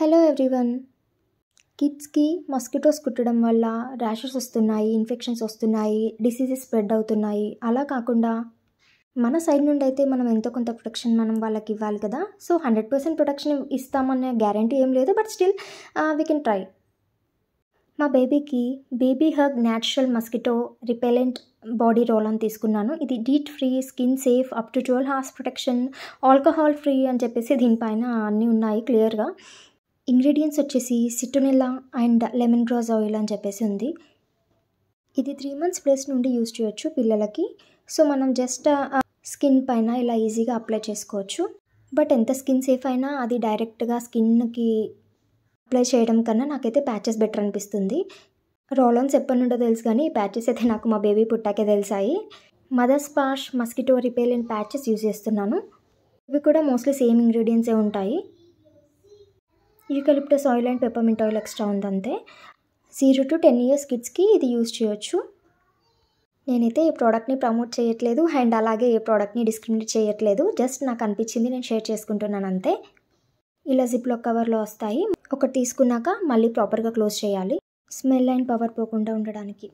Hello everyone. కిడ్స్కి mosquitoes కుట్టడం వల్ల ర్యాషెస్ వస్తున్నాయి, ఇన్ఫెక్షన్స్ వస్తున్నాయి, డిసీజెస్ స్ప్రెడ్ అవుతున్నాయి. అలా కాకుండా మన సైడ్ నుండి అయితే మనం ఎంతో కొంత ప్రొటెక్షన్ మనం వాళ్ళకి ఇవ్వాలి కదా. సో 100% ప్రొటెక్షన్ ఇస్తామనే గ్యారంటీ ఏం లేదు, but still we can try. మా బేబీకి baby hug natural mosquito repellent body roll అని తీసుకున్నాను. ఇది DEET free, skin safe, up to 12 hours protection, alcohol free అని చెప్పేసి దీనిపైన అన్నీ ఉన్నాయి క్లియర్గా. ఇంగ్రీడియంట్స్ వచ్చేసి citronella and lemon grass oil అని చెప్పేసి ఉంది. ఇది 3 months ప్లేస్ నుండి యూజ్ చేయొచ్చు పిల్లలకి. సో మనం జస్ట్ స్కిన్ పైన ఇలా ఈజీగా అప్లై చేసుకోవచ్చు. బట్ ఎంత స్కిన్ సేఫ్ అయినా అది డైరెక్ట్గా స్కిన్కి అప్లై చేయడం కన్నా నాకైతే ప్యాచెస్ బెటర్ అనిపిస్తుంది. రోల్-ఆన్స్ ఎప్పటి నుండో తెలుసు, కానీ ఈ ప్యాచెస్ అయితే నాకు మా బేబీ పుట్టాకే తెలిసాయి. Mother Sparsh mosquito repellent patches use చేస్తున్నాను. ఇవి కూడా మోస్ట్లీ సేమ్ ఇంగ్రీడియంట్సే ఉంటాయి. Eucalyptus oil and peppermint oil extra ఉందంతే. 0 to 10 years కిడ్స్కి ఇది యూజ్ చేయొచ్చు. నేనైతే ఈ ప్రోడక్ట్ని ప్రమోట్ చేయట్లేదు అండ్ అలాగే ఏ ప్రోడక్ట్ని డిస్క్రిమినేట్ చేయట్లేదు. జస్ట్ నాకు అనిపించింది, నేను షేర్ చేసుకుంటున్నాను అంతే. ఇలా జిప్లో కవర్లో వస్తాయి. ఒకటి తీసుకున్నాక మళ్ళీ ప్రాపర్గా క్లోజ్ చేయాలి, స్మెల్ అండ్ పవర్ పోకుండా ఉండడానికి.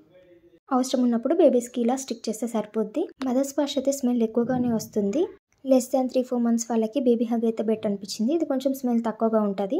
అవసరం ఉన్నప్పుడు బేబీస్కి ఇలా స్టిక్ చేస్తే సరిపోద్ది. మదర్ స్పాష్ అయితే స్మెల్ ఎక్కువగానే వస్తుంది. less than 3-4 months వాళ్ళకి బేబీ హగ్ అయితే బెటర్ అనిపించింది. ఇది కొంచెం స్మెల్ తక్కువగా ఉంటుంది.